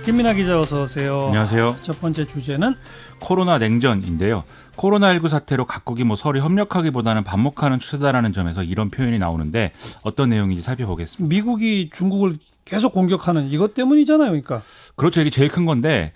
김민하 기자 어서 오세요. 안녕하세요. 첫 번째 주제는 코로나 냉전인데요. 코로나19 사태로 각국이 서로 협력하기보다는 반목하는 추세다라는 점에서 이런 표현이 나오는데 어떤 내용인지 살펴보겠습니다. 미국이 중국을 계속 공격하는 이것 때문이잖아요. 그러니까. 그렇죠. 이게 제일 큰 건데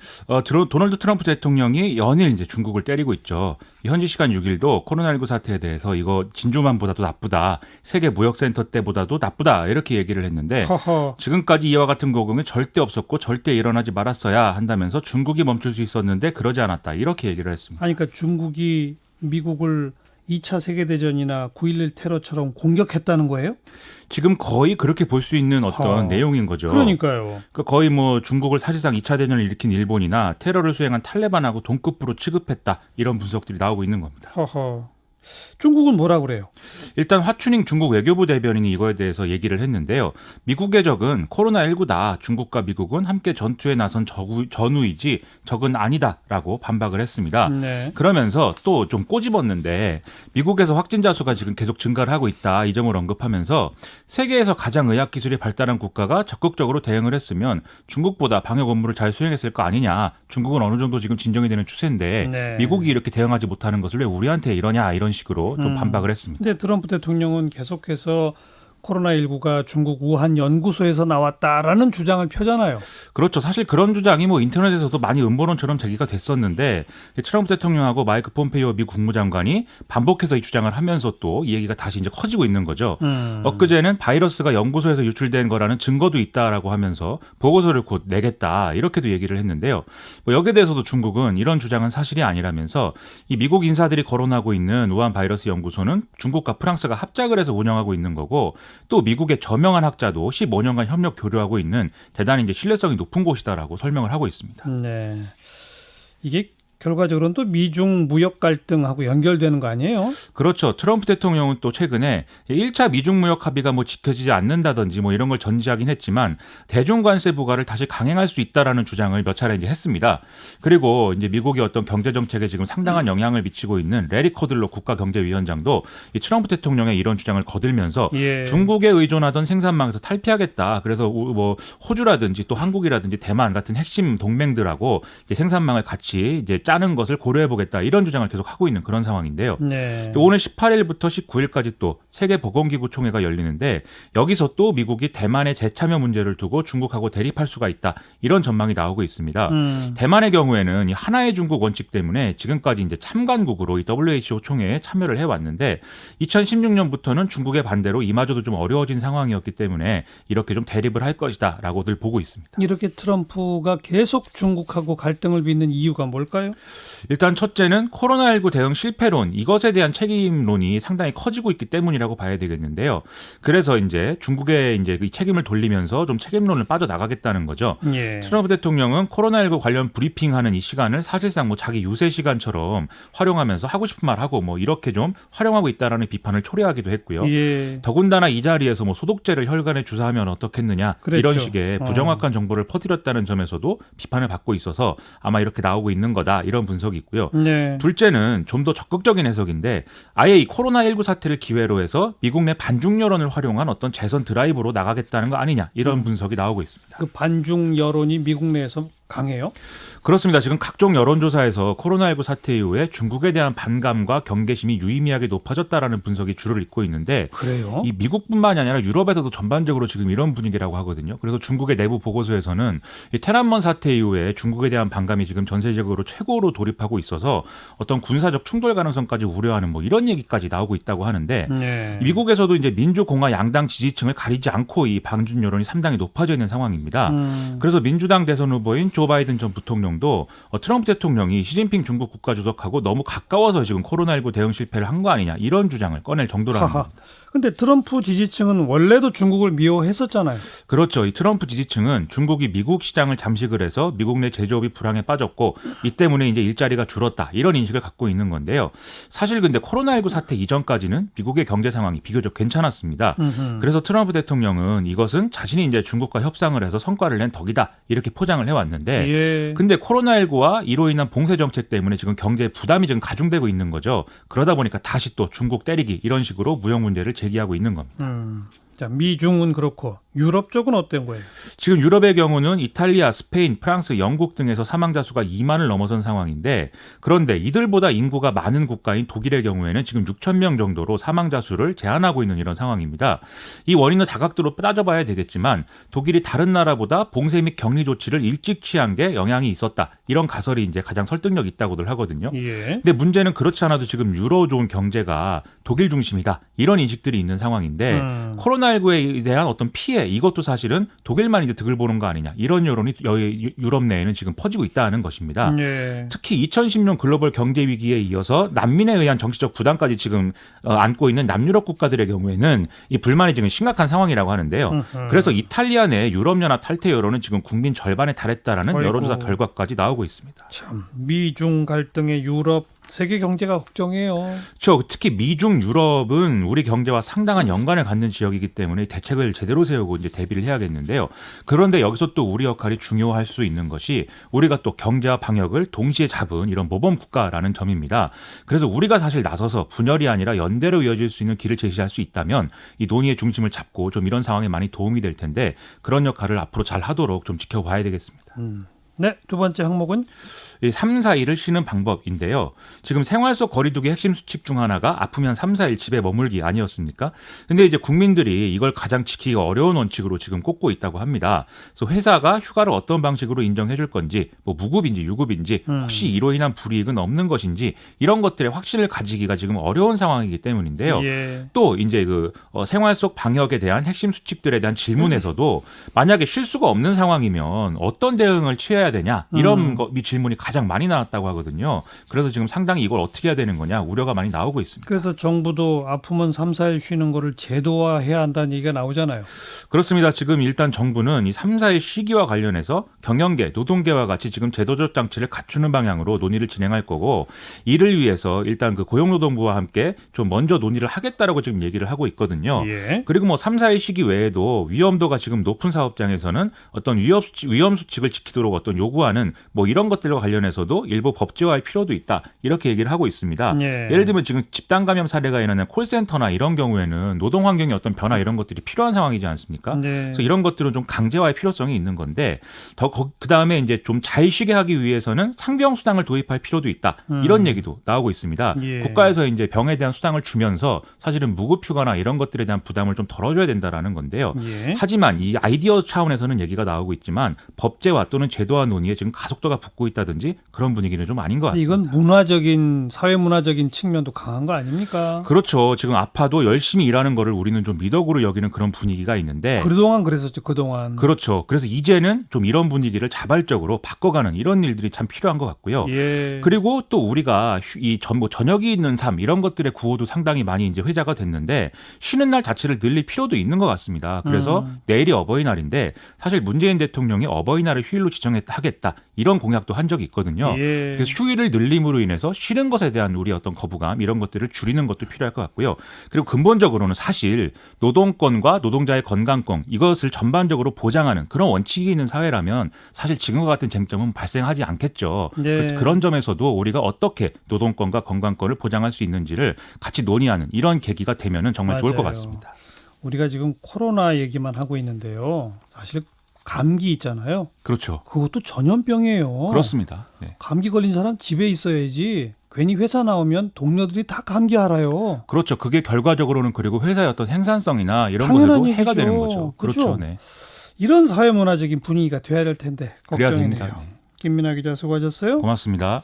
도널드 트럼프 대통령이 연일 이제 중국을 때리고 있죠. 현지 시간 6일도 코로나19 사태에 대해서 이거 진주만보다도 나쁘다. 세계 무역센터 때보다도 나쁘다. 이렇게 얘기를 했는데 허허. 지금까지 이와 같은 고공이 절대 없었고 절대 일어나지 말았어야 한다면서 중국이 멈출 수 있었는데 그러지 않았다. 이렇게 얘기를 했습니다. 아니, 그러니까 중국이 미국을 2차 세계대전이나 9.11 테러처럼 공격했다는 거예요? 지금 거의 그렇게 볼 수 있는 어떤 내용인 거죠. 그러니까요. 그러니까 거의 중국을 사실상 2차 대전을 일으킨 일본이나 테러를 수행한 탈레반하고 동급부로 취급했다. 이런 분석들이 나오고 있는 겁니다. 허허. 중국은 뭐라 그래요? 일단 화춘잉 중국 외교부 대변인이 이거에 대해서 얘기를 했는데요. 미국의 적은 코로나19다. 중국과 미국은 함께 전투에 나선 전우이지 적은 아니다라고 반박을 했습니다. 네. 그러면서 또 좀 꼬집었는데 미국에서 확진자 수가 지금 계속 증가를 하고 있다. 이 점을 언급하면서 세계에서 가장 의학기술이 발달한 국가가 적극적으로 대응을 했으면 중국보다 방역 업무를 잘 수행했을 거 아니냐. 중국은 어느 정도 지금 진정이 되는 추세인데 네. 미국이 이렇게 대응하지 못하는 것을 왜 우리한테 이러냐 이런 식으로 좀 반박을 했습니다. 근데 트럼프 대통령은 계속해서 코로나19가 중국 우한 연구소에서 나왔다라는 주장을 펴잖아요. 그렇죠. 사실 그런 주장이 인터넷에서도 많이 음모론처럼 제기가 됐었는데 트럼프 대통령하고 마이크 폼페이오 미 국무장관이 반복해서 이 주장을 하면서 또 이 얘기가 다시 이제 커지고 있는 거죠. 엊그제는 바이러스가 연구소에서 유출된 거라는 증거도 있다라고 하면서 보고서를 곧 내겠다 이렇게도 얘기를 했는데요. 여기에 대해서도 중국은 이런 주장은 사실이 아니라면서 이 미국 인사들이 거론하고 있는 우한 바이러스 연구소는 중국과 프랑스가 합작을 해서 운영하고 있는 거고 또 미국의 저명한 학자도 15년간 협력 교류하고 있는 대단히 이제 신뢰성이 높은 곳이다라고 설명을 하고 있습니다. 네. 이게 결과적으로는 또 미중 무역 갈등하고 연결되는 거 아니에요? 그렇죠. 트럼프 대통령은 또 최근에 1차 미중 무역 합의가 지켜지지 않는다든지 이런 걸 전제하긴 했지만 대중 관세 부과를 다시 강행할 수 있다라는 주장을 몇 차례 이제 했습니다. 그리고 이제 미국의 어떤 경제 정책에 지금 상당한 영향을 미치고 있는 레리 코들로 국가경제위원장도 이 트럼프 대통령의 이런 주장을 거들면서 중국에 의존하던 생산망에서 탈피하겠다. 그래서 호주라든지 또 한국이라든지 대만 같은 핵심 동맹들하고 이제 생산망을 같이 이제 짜는 것을 고려해보겠다 이런 주장을 계속 하고 있는 그런 상황인데요. 네. 오늘 18일부터 19일까지 또 세계보건기구 총회가 열리는데 여기서 또 미국이 대만의 재참여 문제를 두고 중국하고 대립할 수가 있다 이런 전망이 나오고 있습니다. 대만의 경우에는 이 하나의 중국 원칙 때문에 지금까지 이제 참관국으로 이 WHO 총회에 참여를 해왔는데 2016년부터는 중국의 반대로 이마저도 좀 어려워진 상황이었기 때문에 이렇게 좀 대립을 할 것이다라고들 보고 있습니다. 이렇게 트럼프가 계속 중국하고 갈등을 빚는 이유가 뭘까요? 일단 첫째는 코로나19 대응 실패론 이것에 대한 책임론이 상당히 커지고 있기 때문이라고 봐야 되겠는데요. 그래서 이제 중국에 이제 이 책임을 돌리면서 좀 책임론을 빠져나가겠다는 거죠. 예. 트럼프 대통령은 코로나19 관련 브리핑하는 이 시간을 사실상 자기 유세 시간처럼 활용하면서 하고 싶은 말 하고 이렇게 좀 활용하고 있다라는 비판을 초래하기도 했고요. 예. 더군다나 이 자리에서 소독제를 혈관에 주사하면 어떻겠느냐 그랬죠. 이런 식의 부정확한 정보를 퍼뜨렸다는 점에서도 비판을 받고 있어서 아마 이렇게 나오고 있는 거다. 이런 분석이 있고요. 네. 둘째는 좀 더 적극적인 해석인데 아예 이 코로나19 사태를 기회로 해서 미국 내 반중 여론을 활용한 어떤 재선 드라이브로 나가겠다는 거 아니냐 이런 분석이 나오고 있습니다. 그 반중 여론이 미국 내에서 강해요? 그렇습니다. 지금 각종 여론조사에서 코로나19 사태 이후에 중국에 대한 반감과 경계심이 유의미하게 높아졌다라는 분석이 주를 잇고 있는데 그래요? 이 미국뿐만이 아니라 유럽에서도 전반적으로 지금 이런 분위기라고 하거든요. 그래서 중국의 내부 보고서에서는 이 테난먼 사태 이후에 중국에 대한 반감이 지금 전세적으로 최고로 돌입하고 있어서 어떤 군사적 충돌 가능성까지 우려하는 이런 얘기까지 나오고 있다고 하는데 네. 미국에서도 이제 민주공화 양당 지지층을 가리지 않고 이 반중 여론이 상당히 높아져 있는 상황입니다. 그래서 민주당 대선 후보인 조 바이든 전 부통령도 트럼프 대통령이 시진핑 중국 국가주석하고 너무 가까워서 지금 코로나19 대응 실패를 한 거 아니냐 이런 주장을 꺼낼 정도라는 겁니다. 근데 트럼프 지지층은 원래도 중국을 미워했었잖아요. 그렇죠. 이 트럼프 지지층은 중국이 미국 시장을 잠식을 해서 미국 내 제조업이 불황에 빠졌고 이 때문에 이제 일자리가 줄었다. 이런 인식을 갖고 있는 건데요. 사실 근데 코로나19 사태 이전까지는 미국의 경제 상황이 비교적 괜찮았습니다. 그래서 트럼프 대통령은 이것은 자신이 이제 중국과 협상을 해서 성과를 낸 덕이다. 이렇게 포장을 해왔는데 근데 코로나19와 이로 인한 봉쇄 정책 때문에 지금 경제에 부담이 지금 가중되고 있는 거죠. 그러다 보니까 다시 또 중국 때리기 이런 식으로 무역 문제를 제기하고 있는 겁니다. 자, 미중은 그렇고 유럽 쪽은 어떤 거예요? 지금 유럽의 경우는 이탈리아, 스페인, 프랑스, 영국 등에서 사망자 수가 2만을 넘어선 상황인데 그런데 이들보다 인구가 많은 국가인 독일의 경우에는 지금 6천 명 정도로 사망자 수를 제한하고 있는 이런 상황입니다. 이 원인은 다각도로 따져봐야 되겠지만 독일이 다른 나라보다 봉쇄 및 격리 조치를 일찍 취한 게 영향이 있었다. 이런 가설이 이제 가장 설득력 있다고들 하거든요. 예. 근데 문제는 그렇지 않아도 지금 유로존 경제가 독일 중심이다. 이런 인식들이 있는 상황인데 코로나19에 대한 어떤 피해 이것도 사실은 독일만 이제 득을 보는 거 아니냐 이런 여론이 유럽 내에는 지금 퍼지고 있다는 것입니다. 예. 특히 2010년 글로벌 경제 위기에 이어서 난민에 의한 정치적 부담까지 지금 안고 있는 남유럽 국가들의 경우에는 이 불만이 지금 심각한 상황이라고 하는데요. 그래서 이탈리아 내 유럽연합 탈퇴 여론은 지금 국민 절반에 달했다라는 아이고. 여론조사 결과까지 나오고 있습니다. 참 미중 갈등의 유럽 세계 경제가 걱정이에요. 그렇죠. 특히 미중 유럽은 우리 경제와 상당한 연관을 갖는 지역이기 때문에 대책을 제대로 세우고 이제 대비를 해야겠는데요. 그런데 여기서 또 우리 역할이 중요할 수 있는 것이 우리가 또 경제와 방역을 동시에 잡은 이런 모범 국가라는 점입니다. 그래서 우리가 사실 나서서 분열이 아니라 연대로 이어질 수 있는 길을 제시할 수 있다면 이 논의의 중심을 잡고 좀 이런 상황에 많이 도움이 될 텐데 그런 역할을 앞으로 잘 하도록 좀 지켜봐야 되겠습니다. 네, 두 번째 항목은 3, 4일을 쉬는 방법인데요. 지금 생활 속 거리두기 핵심 수칙 중 하나가 아프면 3, 4일 집에 머물기 아니었습니까? 근데 이제 국민들이 이걸 가장 지키기가 어려운 원칙으로 지금 꼽고 있다고 합니다. 그래서 회사가 휴가를 어떤 방식으로 인정해 줄 건지, 뭐 무급인지 유급인지, 혹시 이로 인한 불이익은 없는 것인지 이런 것들의 확신을 가지기가 지금 어려운 상황이기 때문인데요. 예. 또 이제 생활 속 방역에 대한 핵심 수칙들에 대한 질문에서도 만약에 쉴 수가 없는 상황이면 어떤 대응을 취해야 되냐 이런 이 질문이 가장 많이 나왔다고 하거든요. 그래서 지금 상당히 이걸 어떻게 해야 되는 거냐 우려가 많이 나오고 있습니다. 그래서 정부도 아프면 3, 4일 쉬는 거를 제도화해야 한다는 얘기가 나오잖아요. 그렇습니다. 지금 일단 정부는 이 3, 4일 시기와 관련해서 경영계, 노동계와 같이 지금 제도적 장치를 갖추는 방향으로 논의를 진행할 거고 이를 위해서 일단 그 고용노동부와 함께 좀 먼저 논의를 하겠다라고 지금 얘기를 하고 있거든요. 예. 그리고 뭐 3, 4일 시기 외에도 위험도가 지금 높은 사업장에서는 어떤 위험 수칙을 지키도록 어떤 요구하는 뭐 이런 것들과 관련해서도 일부 법제화할 필요도 있다. 이렇게 얘기를 하고 있습니다. 예. 예를 들면 지금 집단 감염 사례가 일어나는 콜센터나 이런 경우에는 노동 환경의 어떤 변화 이런 것들이 필요한 상황이지 않습니까? 네. 그래서 이런 것들은 좀 강제화의 필요성이 있는 건데 그다음에 이제 좀 잘 쉬게 하기 위해서는 상병 수당을 도입할 필요도 있다. 이런 얘기도 나오고 있습니다. 예. 국가에서 이제 병에 대한 수당을 주면서 사실은 무급 휴가나 이런 것들에 대한 부담을 좀 덜어줘야 된다라는 건데요. 예. 하지만 이 아이디어 차원에서는 얘기가 나오고 있지만 법제화 또는 제도화 논의에 지금 가속도가 붙고 있다든지 그런 분위기는 좀 아닌 것 같습니다. 이건 문화적인 사회 문화적인 측면도 강한 거 아닙니까? 그렇죠. 지금 아파도 열심히 일하는 거를 우리는 좀 미덕으로 여기는 그런 분위기가 있는데 그동안 그랬었죠. 그동안. 그렇죠. 그래서 이제는 좀 이런 분위기를 자발적으로 바꿔가는 이런 일들이 참 필요한 것 같고요. 예. 그리고 또 우리가 저녁이 있는 삶 이런 것들의 구호도 상당히 많이 이제 회자가 됐는데 쉬는 날 자체를 늘릴 필요도 있는 것 같습니다. 그래서 내일이 어버이날인데 사실 문재인 대통령이 어버이날을 휴일로 지정하겠다 이런 공약도 한 적이 있거든요. 예. 그래서 휴일을 늘림으로 인해서 쉬는 것에 대한 우리 어떤 거부감 이런 것들을 줄이는 것도 필요할 것 같고요. 그리고 근본적으로는 사실 노동권과 노동자의 건강권 이것을 전반적으로 보장하는 그런 원칙이 있는 사회라면 사실 지금과 같은 쟁점은 발생하지 않겠죠. 네. 그런 점에서도 우리가 어떻게 노동권과 건강권을 보장할 수 있는지를 같이 논의하는 이런 계기가 되면은 정말 좋을 것 맞아요. 같습니다. 우리가 지금 코로나 얘기만 하고 있는데요. 사실 감기 있잖아요. 그렇죠. 그것도 전염병이에요. 그렇습니다. 네. 감기 걸린 사람 집에 있어야지. 괜히 회사 나오면 동료들이 다 감기 알아요. 그렇죠. 그게 결과적으로는 그리고 회사의 어떤 생산성이나 이런 당연한 것에도 해가 얘기죠. 되는 거죠. 그렇죠. 그렇죠? 네. 이런 사회 문화적인 분위기가 돼야 될 텐데 그래야 걱정이네요. 됩니다. 네. 김민아 기자 수고하셨어요. 고맙습니다.